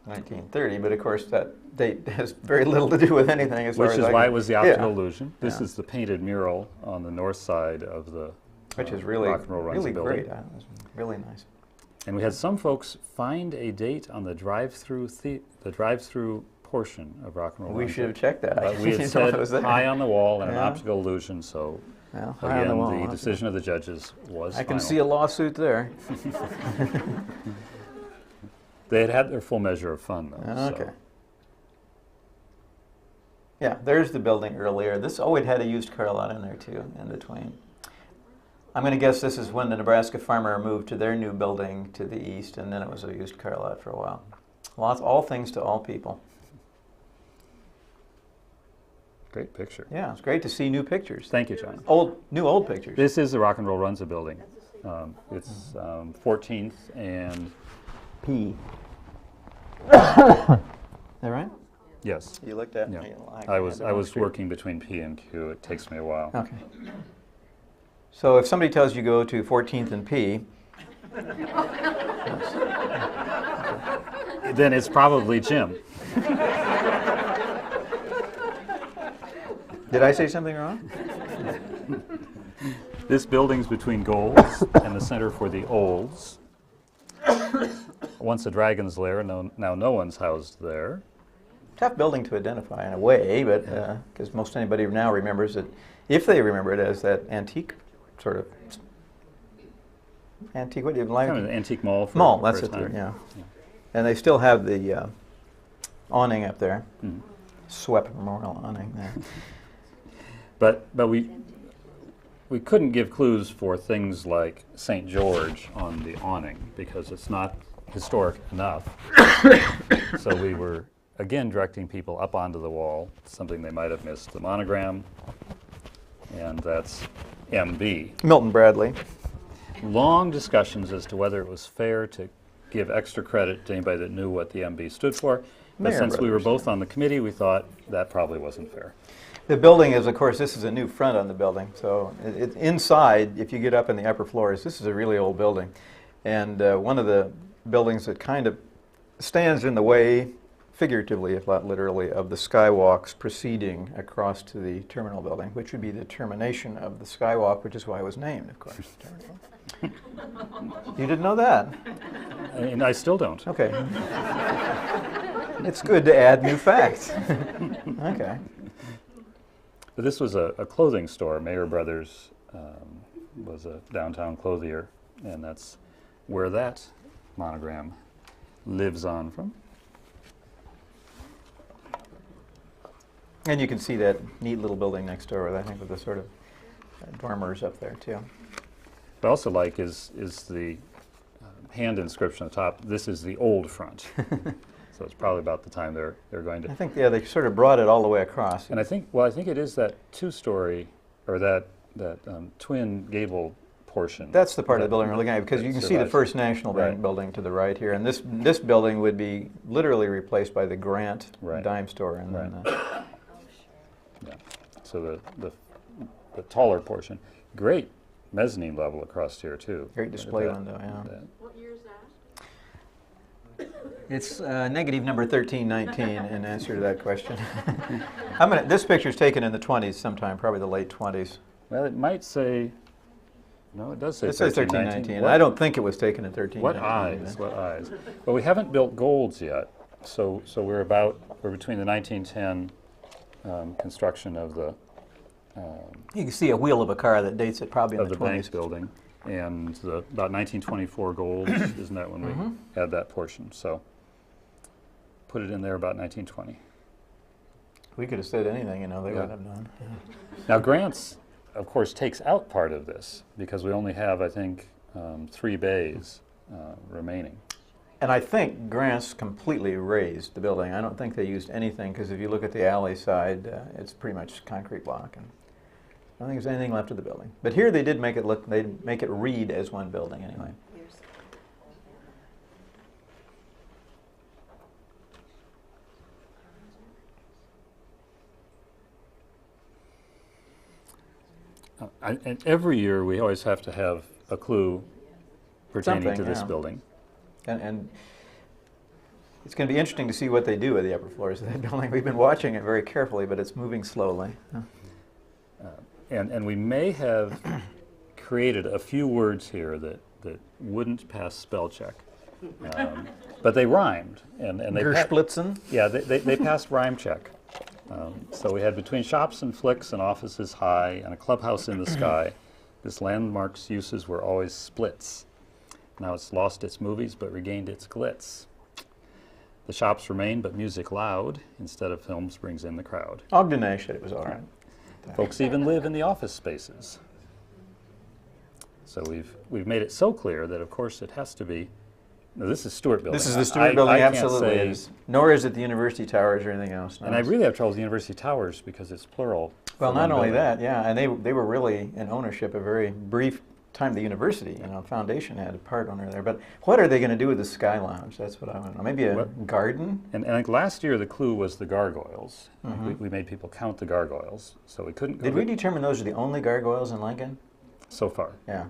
1930, but of course that date has very little to do with anything as far as
Which is why it was the optical illusion. This is the painted mural on the north side of the
which is really,
Rock and Roll Runza
really
building.
great. It was really nice.
And we had some folks find a date on the drive-through portion of Rock and Roll
We
Runs
should
It.
have checked that.
But we had
Didn't know it was
said
there.
high on the wall and an
Yeah.
optical illusion, so
Well, high on the wall,
again, the
huh?
decision of the judges was
I can
final.
see a lawsuit there.
They had had their full measure of fun, though.
Okay.
So.
Yeah, there's the building earlier. This, oh, it had a used car lot in there too, in between. I'm going to guess this is when the Nebraska farmer moved to their new building to the east, and then it was a used car lot for a while. Lots, all things to all people.
Great picture.
Yeah, it's great to see new pictures.
Thank you, John.
Old pictures.
This is the Rock and Roll Runs It building. It's 14th and
P. Is that right?
yes.
You looked at
Yeah.
me like
I was working between P and Q. It takes me a while.
Okay. So if somebody tells you go to 14th and P,
Then it's probably Jim.
did I say something wrong?
This building's between Gold's and the Center for the Olds. Once a Dragon's Lair, now no one's housed there.
Tough building to identify in a way, but because most anybody now remembers it, if they remember it, as that antique sort of antique. What do you like?
Kind of an antique mall. For
Mall.
for
That's
a
it. There,
time.
yeah. And they still have the awning up there,
Mhm.
swept memorial awning there.
But we couldn't give clues for things like St. George on the awning because it's not historic enough. So we were again directing people up onto the wall, something they might have missed, the monogram, and that's MB.
Milton Bradley.
Long discussions as to whether it was fair to give extra credit to anybody that knew what the MB stood for. But
Mayer
since we were
Brothers.
both on the committee, we thought that probably wasn't fair.
The building is, of course, this is a new front on the building. So inside, if you get up in the upper floors, this is a really old building. And one of the buildings that kind of stands in the way, figuratively, if not literally, of the skywalks proceeding across to the terminal building, which would be the termination of the skywalk, which is why it was named, of course. You didn't know that?
And I still don't.
Okay. It's good to add new facts. Okay.
But this was a clothing store. Mayer Brothers was a downtown clothier, and that's where that monogram lives on from.
And you can see that neat little building next door, I think, with the sort of dormers up there, too.
What I also like is the hand inscription on the top. This is the old front. So it's probably about the time they're going to.
I think, yeah, they sort of brought it all the way across.
And I think it is that two-story or that twin gable portion.
That's the part of the building we're looking at, because you can see the
survives.
First National Bank
Right.
building to the right here, and this building would be literally replaced by the Grant
Right.
dime store, and then
Yeah. So the taller portion, great mezzanine level across here too.
great display
That-
window. Yeah,
that-
What year is that?
it's negative number 1319 in answer to that question. This picture's taken in the 20s sometime, probably the late 20s.
Well, it might say. No, it does say
It says
1319.
1319. I don't think it was taken in 1319.
What eyes? What eyes? Well, we haven't built Golds yet, so we're between the 1910 construction of the
You can see a wheel of a car that dates it probably in
of
the
the bank
20s.
building, and about 1924 Golds, isn't that when we had that portion? So put it in there about 1920.
We could have said anything, they
Yeah.
would have done.
Now Grants, of course, takes out part of this because we only have, I think, 3 bays remaining.
And I think Grant's completely raised the building. I don't think they used anything, because if you look at the alley side, it's pretty much concrete block, and I don't think there's anything left of the building. But here they did make it look, they make it read as one building anyway.
And every year we always have to have a clue pertaining
Something,
to this
yeah.
building.
And it's going to be interesting to see what they do with the upper floors of that building. We've been watching it very carefully, but it's moving slowly.
And we may have created a few words here that wouldn't pass spell check. but they rhymed, and they
Gersplitzen.
yeah, they passed rhyme check. So we had between shops and flicks and offices high and a clubhouse in the sky. This landmark's uses were always splits. Now it's lost its movies but regained its glitz. The shops remain but music loud instead of films brings in the crowd.
Ogden said it was all right.
Folks even live in the office spaces. So we've made it so clear that of course it has to be. No, this is Stewart Building.
This is the Stewart Building, absolutely. It is. Nor is it the University Towers or anything else. No.
And I really have trouble with the University Towers because it's plural.
Well, not only that, yeah, and they were really in ownership a very brief time. The university, foundation had a part owner there. But what are they going to do with the Sky Lounge? That's what I want to know. Maybe a garden?
And like last year, the clue was the gargoyles. We made people count the gargoyles, so we couldn't.
Did we determine those are the only gargoyles in Lincoln?
So far.
Yeah.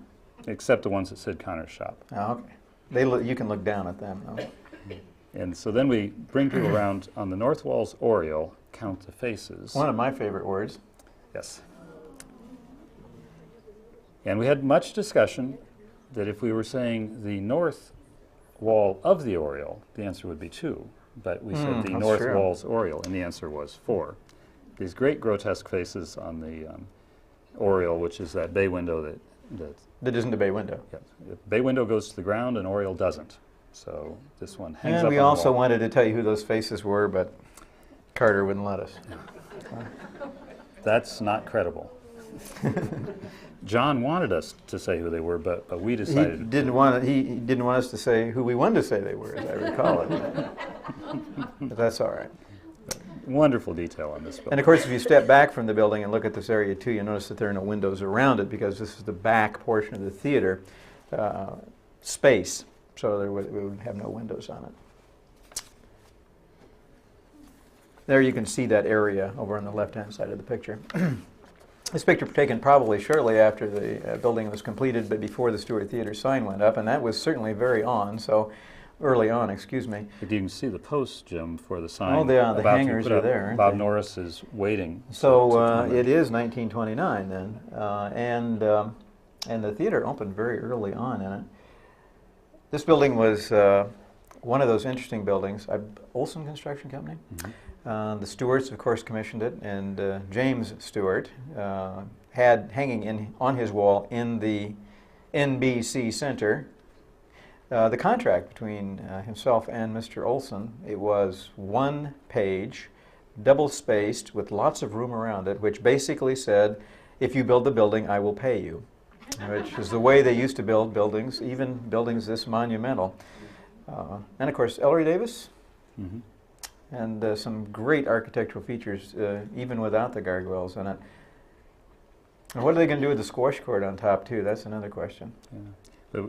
Except the ones that said Connor's shop.
Oh, okay. You can look down at them, though.
And so then we bring people around on the north wall's oriel, count the faces.
One of my favorite words.
Yes. And we had much discussion that if we were saying the north wall of the oriel, the answer would be 2. But we said the north wall's oriel, and the answer was 4. These great grotesque faces on the oriel, which is that bay window
that isn't a bay window.
Yes. The bay window goes to the ground and oriel doesn't. So this one hangs up
And
on
we
the
also
wall.
wanted to tell you who those faces were, but Carter wouldn't let us.
That's not credible. John wanted us to say who they were, but we decided
he didn't want us to say who we wanted to say they were, as I recall it. But that's all right.
Wonderful detail on this building.
And of course, if you step back from the building and look at this area too, you notice that there are no windows around it because this is the back portion of the theater space, so we would have no windows on it. There you can see that area over on the left-hand side of the picture. This picture taken probably shortly after the building was completed, but before the Stewart Theater sign went up, and that was certainly early on, excuse me.
But you can see the post, Jim, for the sign.
Oh, the hangers are there, aren't
Bob
they?
Norris is waiting.
So it is 1929 then, and the theater opened very early on in it. This building was one of those interesting buildings. Olson Construction Company. The Stewarts, of course, commissioned it, and James Stewart had hanging on his wall in the NBC Center the contract between himself and Mr. Olson. It was 1 page, double-spaced, with lots of room around it, which basically said, if you build the building, I will pay you, which is the way they used to build buildings, even buildings this monumental. And, of course, Ellery Davis, and some great architectural features, even without the gargoyles in it. And what are they going to do with the squash court on top, too? That's another question.
Yeah.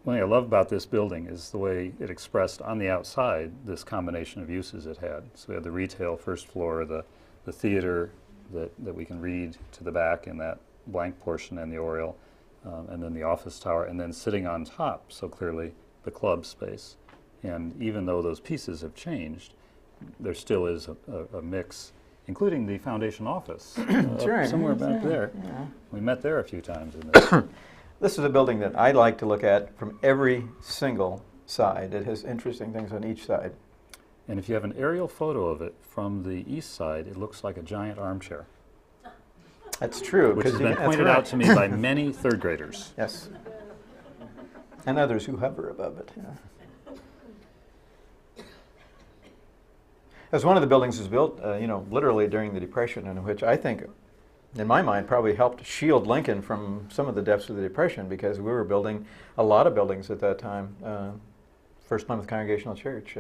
One thing I love about this building is the way it expressed on the outside this combination of uses it had. So we had the retail first floor, the theater that we can read to the back in that blank portion and the oriel, and then the office tower, and then sitting on top, so clearly the club space. And even though those pieces have changed, there still is a mix, including the foundation office somewhere back there. Yeah. We met there a few times in this.
This is a building that I like to look at from every single side. It has interesting things on each side.
And if you have an aerial photo of it from the east side, it looks like a giant armchair.
That's true.
Which has been pointed out to me by many third graders.
Yes. And others who hover above it. Yeah. As one of the buildings was built, literally during the Depression, in which I think, in my mind, probably helped shield Lincoln from some of the depths of the Depression, because we were building a lot of buildings at that time. First Plymouth Congregational Church,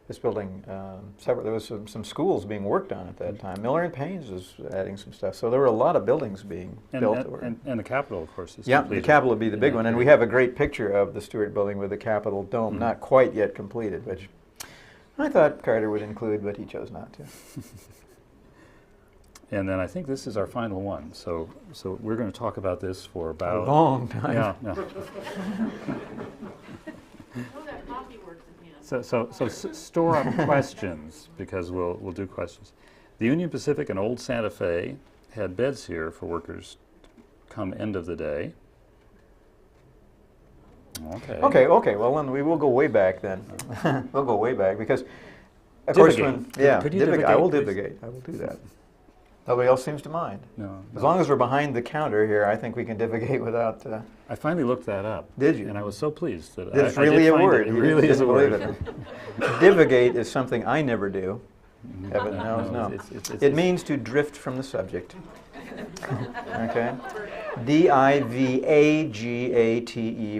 this building, there was some schools being worked on at that time. Miller and Payne's was adding some stuff, so there were a lot of buildings being built.
And the Capitol, of course, is
completed.
completed.
The Capitol would be the big one, and we have a great picture of the Stewart Building with the Capitol dome, not quite yet completed, which I thought Carter would include, but he chose not to.
And then I think this is our final one. So we're going to talk about this for about
a long time.
Yeah. So store up questions, because we'll do questions. The Union Pacific and Old Santa Fe had beds here for workers come end of the day.
Okay. Well, then we will go way back then. We'll go way back because, of course,
Could you divagate,
I will
please?
divagate. I will do that. Nobody else seems to mind.
No.
As long as we're behind the counter here, I think we can divagate without.
I finally looked that up.
Did you?
And I was so pleased that
It's
I
really
did
a
find
word.
It
You
really is a
didn't believe
word.
it. Divagate is something I never do. Evan knows. No. It means to drift from the subject. Okay. D-I-V-A-G-A-T-E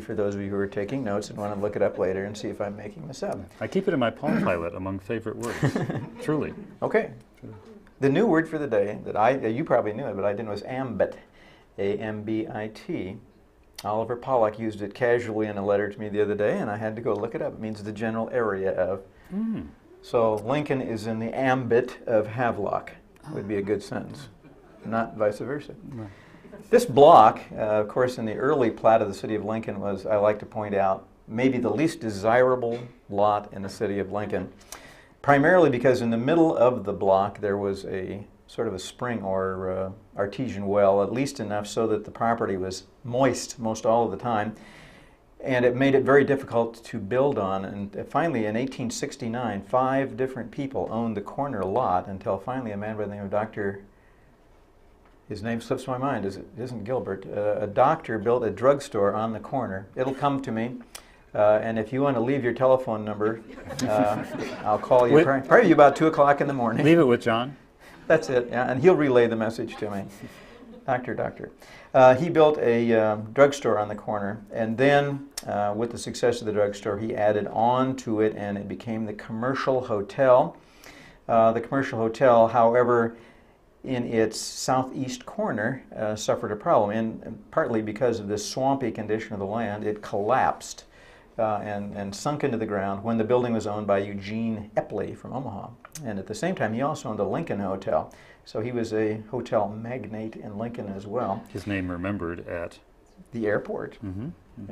for those of you who are taking notes and want to look it up later and see if I'm making this up.
I keep it in my Palm Pilot among favorite words. Truly.
Okay. The new word for the day that you probably knew it, but I didn't, was ambit. A-M-B-I-T. Oliver Pollock used it casually in a letter to me the other day, and I had to go look it up. It means the general area of. So Lincoln is in the ambit of Havelock, would be a good sentence, not vice versa.
Right.
This block, of course, in the early plat of the city of Lincoln was, I like to point out, maybe the least desirable lot in the city of Lincoln, primarily because in the middle of the block there was a sort of a spring or artesian well, at least enough so that the property was moist most all of the time, and it made it very difficult to build on. And finally, in 1869, 5 different people owned the corner lot until finally a man by the name of Dr. His name slips my mind. It isn't Gilbert. A doctor built a drugstore on the corner. It'll come to me. And if you want to leave your telephone number, I'll call you probably about 2 o'clock in the morning.
Leave it with John.
That's it, yeah, and he'll relay the message to me. Doctor. He built a drugstore on the corner, and then with the success of the drugstore, he added on to it, and it became the Commercial Hotel. The Commercial Hotel, however, in its southeast corner, suffered a problem, and partly because of this swampy condition of the land, it collapsed and sunk into the ground when the building was owned by Eugene Epley from Omaha. And at the same time, he also owned a Lincoln Hotel. So he was a hotel magnate in Lincoln as well.
His name remembered at
the airport.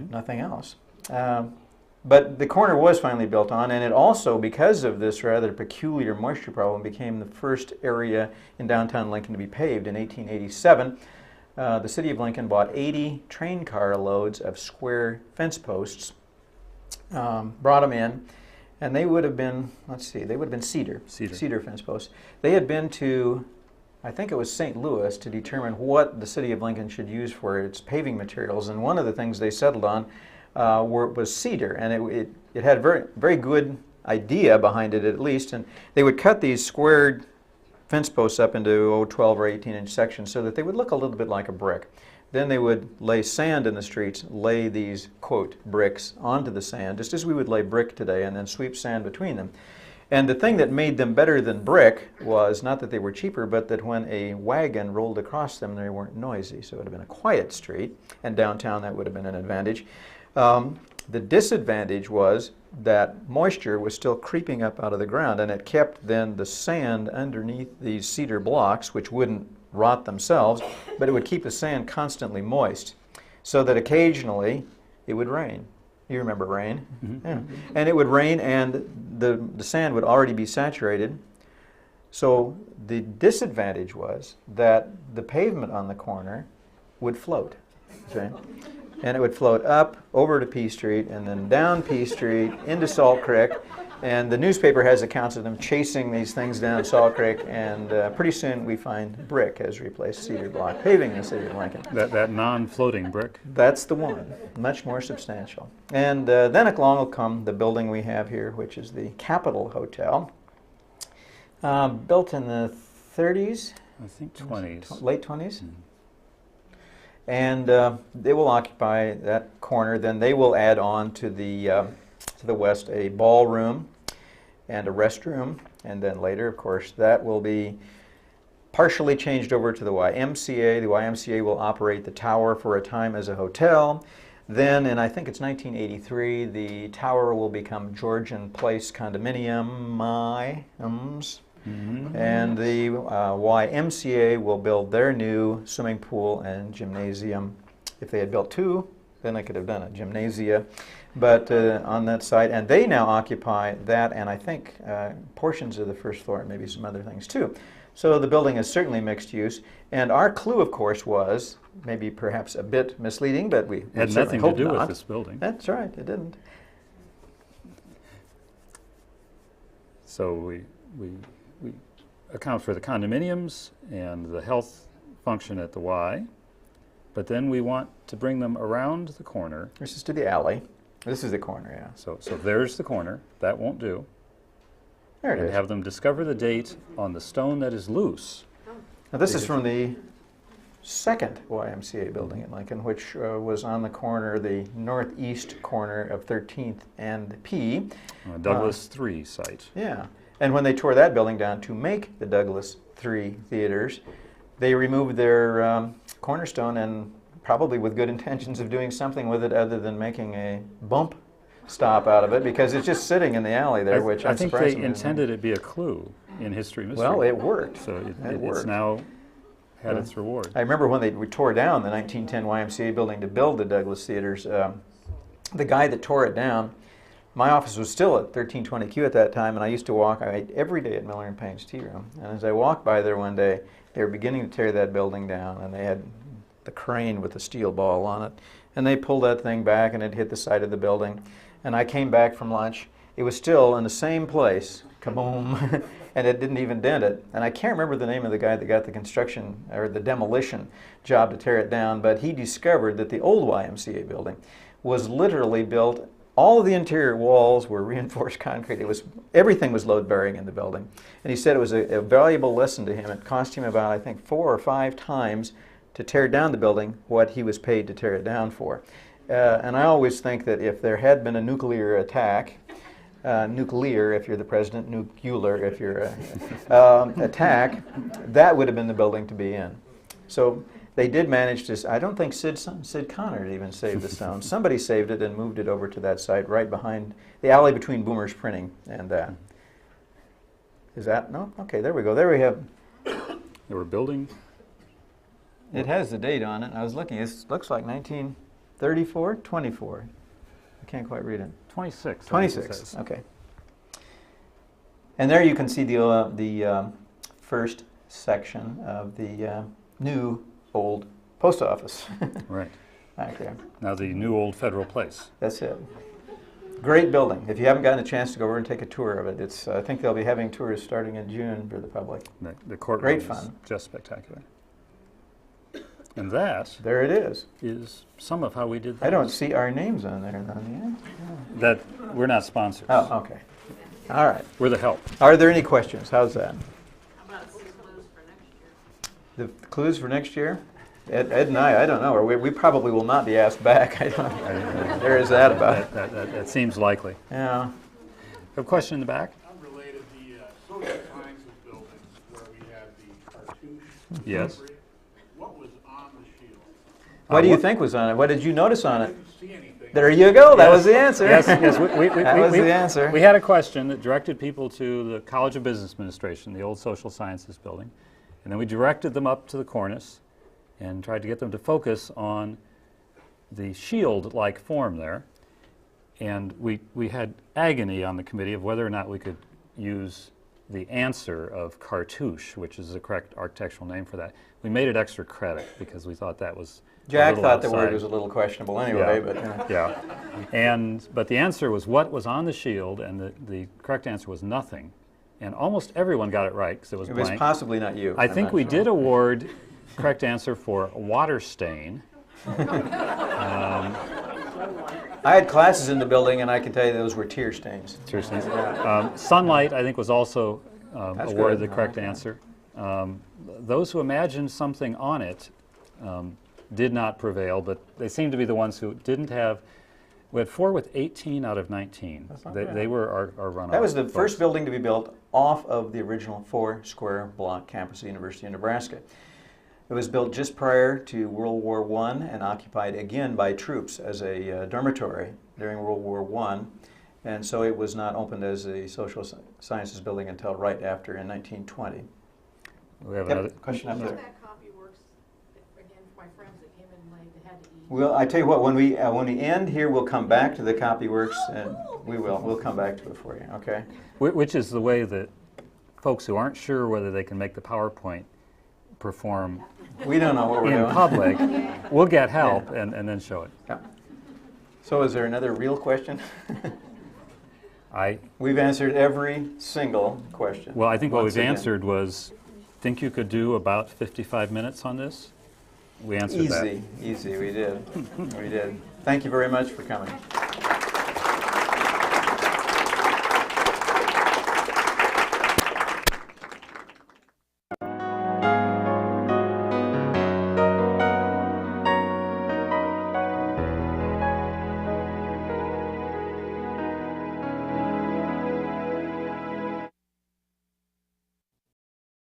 Nothing else. But the corner was finally built on, and it also, because of this rather peculiar moisture problem, became the first area in downtown Lincoln to be paved in 1887. The city of Lincoln bought 80 train car loads of square fence posts, brought them in, and they would have been, they would have been cedar fence posts. They had been to, I think it was St. Louis, to determine what the city of Lincoln should use for its paving materials, and one of the things they settled on was cedar, and it had a very, very good idea behind it at least, and they would cut these squared fence posts up into 12 or 18-inch sections so that they would look a little bit like a brick. Then they would lay sand in the streets, lay these, quote, bricks onto the sand, just as we would lay brick today, and then sweep sand between them. And the thing that made them better than brick was not that they were cheaper, but that when a wagon rolled across them, they weren't noisy. So it would have been a quiet street, and downtown that would have been an advantage. The disadvantage was that moisture was still creeping up out of the ground, and it kept then the sand underneath these cedar blocks, which wouldn't rot themselves, but it would keep the sand constantly moist, so that occasionally it would rain. You remember rain? Yeah. And it would rain, and the sand would already be saturated. So the disadvantage was that the pavement on the corner would float. Okay? And it would float up over to P Street and then down P Street into Salt Creek. And the newspaper has accounts of them chasing these things down Salt Creek, and pretty soon we find brick has replaced cedar block paving in the city of Lincoln.
That non-floating brick?
That's the one, much more substantial. And then along will come the building we have here, which is the Capitol Hotel, built in the 30s?
I think 20s.
Late 20s? And they will occupy that corner. Then they will add on to the west a ballroom and a restroom, and then later, of course, that will be partially changed over to the YMCA. The YMCA will operate the tower for a time as a hotel. Then, in I think it's 1983, the tower will become Georgian Place condominiums, and the YMCA will build their new swimming pool and gymnasium. If they had built 2, then I could have done it. Gymnasia. but on that site, and they now occupy that and I think portions of the first floor and maybe some other things too. So the building is certainly mixed use, and our clue, of course, was maybe perhaps a bit misleading, but we
had
certainly
nothing to
hope
do
not.
with this building.
That's right, it didn't.
So we account for the condominiums and the health function at the Y, but then we want to bring them around the corner.
This is to the alley. This is the corner, yeah.
So there's the corner. That won't do.
There it
And
is.
have them discover the date on the stone that is loose.
Now this is from the second YMCA building in Lincoln, which was on the corner, the northeast corner of 13th and P.
Douglas 3 site.
Yeah, and when they tore that building down to make the Douglas 3 theaters, they removed their cornerstone, and probably with good intentions of doing something with it other than making a bump stop out of it, because it's just sitting in the alley there, which
I
I'm
think
surprised.
they intended it to be a clue in history mystery.
Well, it worked.
So
It worked.
it's now had its reward.
I remember when they tore down the 1910 YMCA building to build the Douglas theaters, the guy that tore it down, my office was still at 1320Q at that time, and I used to walk, I ate every day at Miller and Payne's Tea Room, and as I walked by there one day, they were beginning to tear that building down, and they had the crane with the steel ball on it, and they pulled that thing back and it hit the side of the building, and I came back from lunch. It was still in the same place, kaboom, and it didn't even dent it. And I can't remember the name of the guy that got the construction or the demolition job to tear it down, but he discovered that the old YMCA building was literally built. All of the interior walls were reinforced concrete. Everything was load bearing in the building. And he said it was a valuable lesson to him. It cost him about, I think, 4 or 5 times to tear down the building what he was paid to tear it down for. And I always think that if there had been a nuclear attack, nuclear if you're the president, nuclear if you're attack, that would have been the building to be in. So they did manage to, I don't think Sid Connor even saved the stone. Somebody saved it and moved it over to that site right behind the alley between Boomer's Printing and that. Is that, no? Okay, there we go. There we have.
They were building.
It has the date on it. I was looking. It looks like 1934, 24. I can't quite read it.
26.
26. Okay. And there you can see the first section of the new old post office.
Right.
Back there.
Now the new old Federal Place.
That's it. Great building. If you haven't gotten a chance to go over and take a tour of it, it's. I think they'll be having tours starting in June for the public.
The courtroom
Great
is
fun.
just spectacular. And that
There it is.
some of how we did that.
I don't see our names on there, though. Yeah?
That we're not sponsors.
Oh, okay. All right.
We're the help.
Are there any questions? How's that?
How about some clues for next year?
The clues for next year? Ed and I don't know. Or we probably will not be asked back. I don't. There is that about it.
That seems likely.
Yeah.
A question in the back?
Unrelated, the social sciences building where we had the cartouche.
Yes.
delivery, what was on the shield?
What do you think was on it? What did you notice on
I
it?
didn't see anything.
There you go. That was the answer.
Yes, that
was the answer.
We had a question that directed people to the College of Business Administration, the old social sciences building, and then we directed them up to the cornice and tried to get them to focus on the shield-like form there. And we had agony on the committee of whether or not we could use the answer of cartouche, which is the correct architectural name for that. We made it extra credit because we thought that was
Jack thought the
outside.
word was a little questionable anyway,
Yeah.
but
Yeah. But the answer was what was on the shield, and the correct answer was nothing. And almost everyone got it right because it was
it was
blank.
possibly not you.
I
I'm
think
not
we
sure.
did award correct answer for water stain.
I had classes in the building, and I can tell you those were tear stains.
Seriously. Sunlight, I think, was also
That's
awarded
good.
the correct
I like
answer. Those who imagined something on it did not prevail, but they seemed to be the ones who didn't have. We had 4 with 18 out of 19.
That's not
They
bad.
were our runoff.
That was the
folks.
first building to be built off of the original 4-square block campus of the University of Nebraska. It was built just prior to World War I and occupied again by troops as a dormitory during World War I. And so it was not opened as a social sciences building until right after in 1920.
We have
Yep,
another.
question up
If
there.
that copy works, again, my friends that came in late, they had to eat.
Well, I tell you what, when we end here, we'll come back to the copyworks, and we'll come back to it for you, okay?
Which is the way that folks who aren't sure whether they can make the PowerPoint perform
We don't know what we're
in
doing.
public, we'll get help and then show it.
Yeah. So is there another real question?
I
We've answered every single question.
Well, I think what
Once
we've
again.
answered was, think you could do about 55 minutes on this? We answered that.
Easy, we did. We did. Thank you very much for coming.